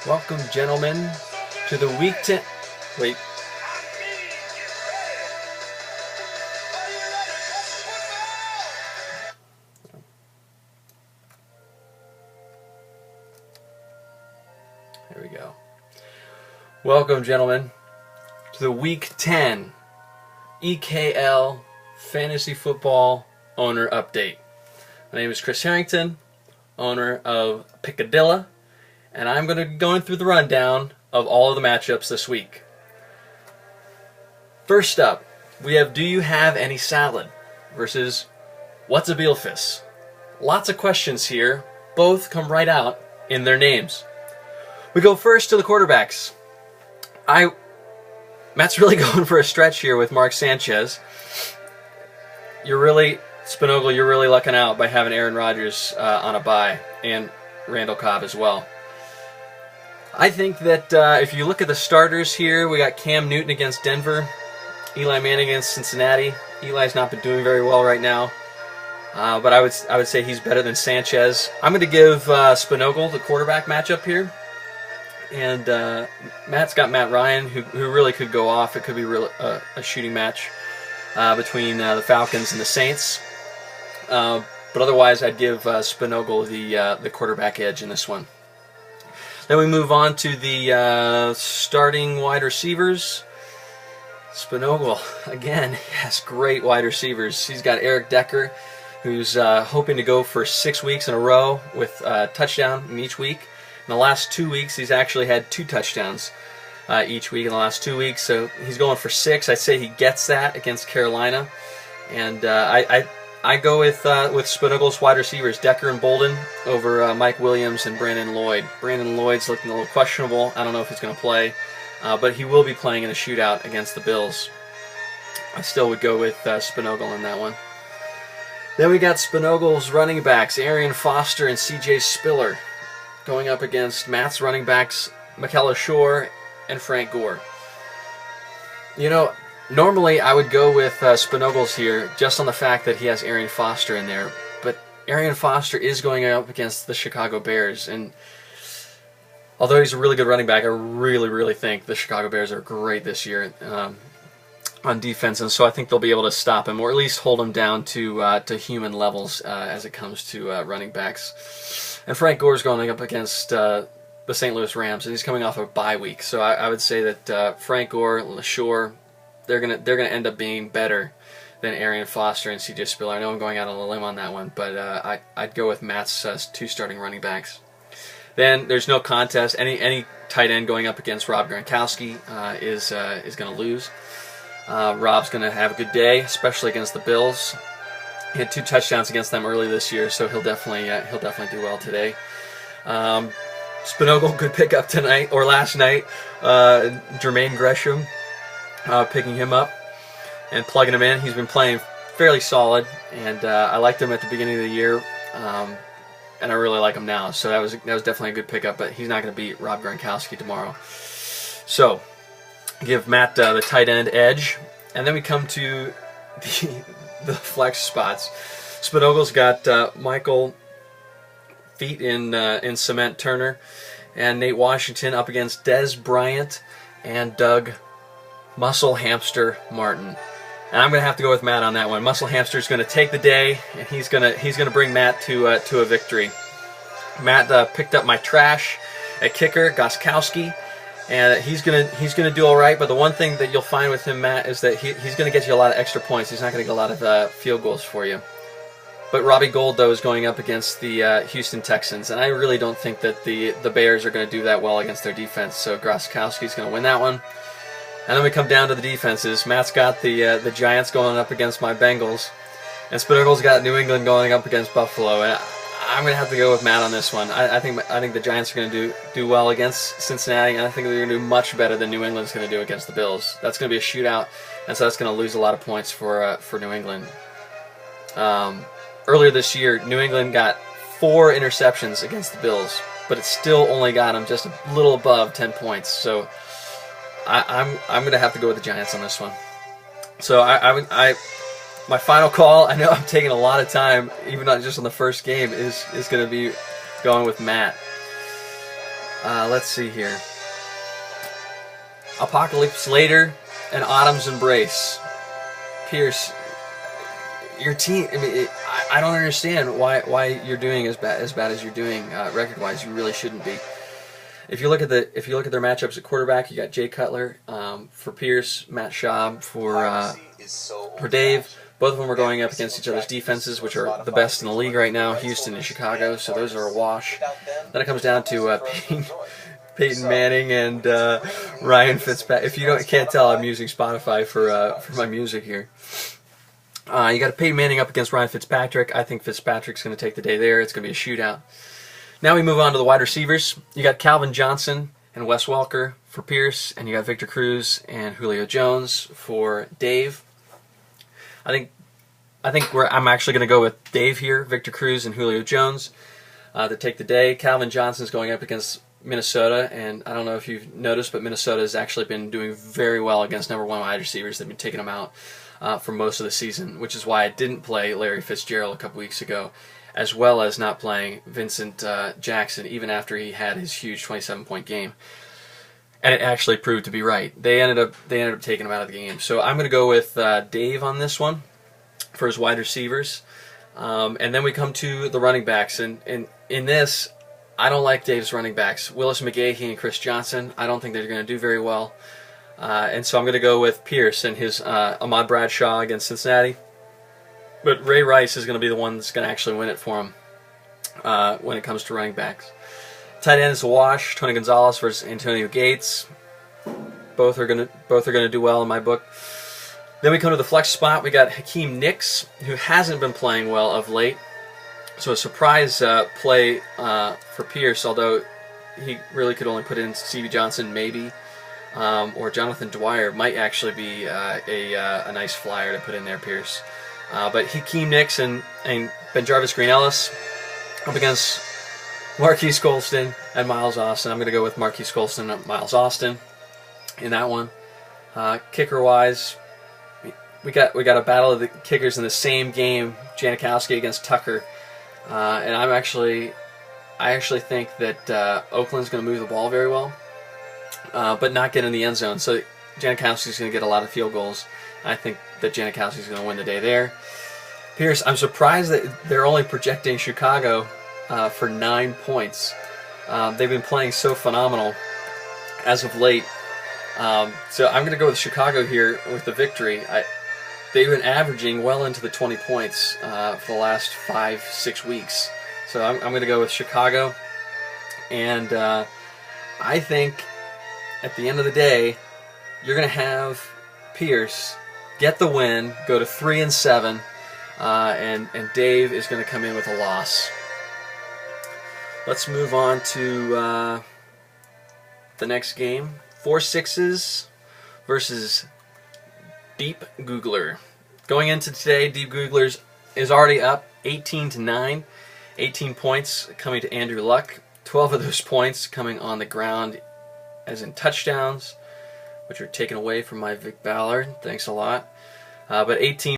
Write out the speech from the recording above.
Welcome, gentlemen, to the Week 10. Wait. There we go. Welcome, gentlemen, to the Week 10 EKL Fantasy Football Owner Update. My name is Chris Harrington, owner of Piccadilla, and I'm going to be going through the rundown of all of the matchups this week. First up, we have Do You Have Any Salad versus What's a Beelfus? Lots of questions here. Both come right out in their names. We go first to the quarterbacks. Matt's really going for a stretch here with Mark Sanchez. Spinogle, you're really lucking out by having Aaron Rodgers on a bye, and Randall Cobb as well. I think that if you look at the starters here, we got Cam Newton against Denver, Eli Manning against Cincinnati. Eli's not been doing very well right now, but I would say he's better than Sanchez. I'm going to give Spinogle the quarterback matchup here, and Matt's got Matt Ryan, who really could go off. It could be a shooting match between the Falcons and the Saints, but otherwise I'd give Spinogle the quarterback edge in this one. Then we move on to the starting wide receivers. Spinogle, again, has great wide receivers. He's got Eric Decker, who's hoping to go for 6 weeks in a row with a touchdown in each week. In the last 2 weeks, he's actually had 2 touchdowns each week in the last 2 weeks, so he's going for 6. I'd say he gets that against Carolina. And I go with Spinogle's wide receivers, Decker and Bolden, over Mike Williams and Brandon Lloyd. Brandon Lloyd's looking a little questionable. I don't know if he's going to play, but he will be playing in a shootout against the Bills. I still would go with Spinogle in that one. Then we got Spinogle's running backs, Arian Foster and C.J. Spiller, going up against Matt's running backs, Michaela Shore and Frank Gore. You know, normally I would go with Spinogle's here just on the fact that he has Arian Foster in there, but Arian Foster is going up against the Chicago Bears, and although he's a really good running back, I really think the Chicago Bears are great this year on defense, and so I think they'll be able to stop him, or at least hold him down to human levels as it comes to running backs. And Frank Gore's going up against the St. Louis Rams, and he's coming off a bye week, so I would say that Frank Gore, LaShore, they're gonna end up being better than Arian Foster and C.J. Spiller. I know I'm going out on a limb on that one, but I'd go with Matt's 2 starting running backs. Then there's no contest. Any tight end going up against Rob Gronkowski is going to lose. Rob's going to have a good day, especially against the Bills. He had 2 touchdowns against them early this year, so he'll definitely do well today. Spinogle, good pickup tonight or last night. Jermaine Gresham, picking him up and plugging him in. He's been playing fairly solid, and I liked him at the beginning of the year, and I really like him now. So that was definitely a good pickup, but he's not going to beat Rob Gronkowski tomorrow. So give Matt the tight end edge, and then we come to the flex spots. Spinogle's got Michael Feet in Cement Turner and Nate Washington up against Dez Bryant and Doug Muscle Hamster Martin. And I'm going to have to go with Matt on that one. Muscle Hamster's going to take the day, and he's going to bring Matt to a victory. Matt picked up my trash at kicker, Goskowski, and he's gonna do all right. But the one thing that you'll find with him, Matt, is that he's going to get you a lot of extra points. He's not going to get a lot of field goals for you. But Robbie Gould, though, is going up against the Houston Texans, and I really don't think that the Bears are going to do that well against their defense. So Goskowski's going to win that one. And then we come down to the defenses. Matt's got the Giants going up against my Bengals, and Spinogle's got New England going up against Buffalo. And I'm going to have to go with Matt on this one. I think the Giants are going to do well against Cincinnati, and I think they're going to do much better than New England's going to do against the Bills. That's going to be a shootout, and so that's going to lose a lot of points for New England. Earlier this year, New England got 4 interceptions against the Bills, but it still only got them just a little above 10 points. So I'm going to have to go with the Giants on this one. So my final call, I know I'm taking a lot of time, even not just on the first game, is going to be going with Matt. Let's see here. Apocalypse Later and Autumn's Embrace. Pierce, your team. I mean, I don't understand why you're doing as bad as you're doing record-wise. You really shouldn't be. If you look at their matchups at quarterback, you got Jay Cutler for Pierce, Matt Schaub for Dave. Both of them are going up against each other's defenses, which are the best in the league right now, Houston and Chicago. So those are a wash. Then it comes down to Peyton Manning and Ryan Fitzpatrick. If you can't tell, I'm using Spotify for my music here. You got Peyton Manning up against Ryan Fitzpatrick. I think Fitzpatrick's going to take the day there. It's going to be a shootout. Now we move on to the wide receivers. You got Calvin Johnson and Wes Welker for Pierce, and you got Victor Cruz and Julio Jones for Dave. I think I'm actually going to go with Dave here, Victor Cruz and Julio Jones to take the day. Calvin Johnson's going up against Minnesota, and I don't know if you've noticed, but Minnesota has actually been doing very well against number one wide receivers. They've been taking them out for most of the season, which is why I didn't play Larry Fitzgerald a couple weeks ago, as well as not playing Vincent Jackson, even after he had his huge 27-point game. And it actually proved to be right. They ended up taking him out of the game. So I'm going to go with Dave on this one for his wide receivers. And then we come to the running backs. And in this, I don't like Dave's running backs. Willis McGahee and Chris Johnson, I don't think they're going to do very well. And so I'm going to go with Pierce and his Ahmad Bradshaw against Cincinnati. But Ray Rice is going to be the one that's going to actually win it for him when it comes to running backs. Tight end is a wash. Tony Gonzalez versus Antonio Gates. Both are gonna do well in my book. Then we come to the flex spot. We got Hakeem Nicks, who hasn't been playing well of late. So a surprise play for Pierce, although he really could only put in Stevie Johnson maybe, or Jonathan Dwyer might actually be a nice flyer to put in there, Pierce. But Hakeem Nicks and Benjarvis Green-Ellis up against Marquise Colston and Miles Austin. I'm going to go with Marquise Colston and Miles Austin in that one. Kicker-wise, we got a battle of the kickers in the same game, Janikowski against Tucker. And I actually think that Oakland's going to move the ball very well, but not get in the end zone. So Janikowski's going to get a lot of field goals. I think that Janikowski's going to win the day there. Pierce, I'm surprised that they're only projecting Chicago for 9 points. They've been playing so phenomenal as of late. So I'm going to go with Chicago here with the victory. They've been averaging well into the 20 points for the last 5-6 weeks. So I'm going to go with Chicago. And I think at the end of the day, you're going to have Pierce get the win, go to 3-7, and Dave is going to come in with a loss. Let's move on to the next game. 4-6s versus Deep Googler. Going into today, Deep Googler is already up 18-9. 18 points coming to Andrew Luck. 12 of those points coming on the ground as in touchdowns, which are taken away from my Vic Ballard. Thanks a lot. But 18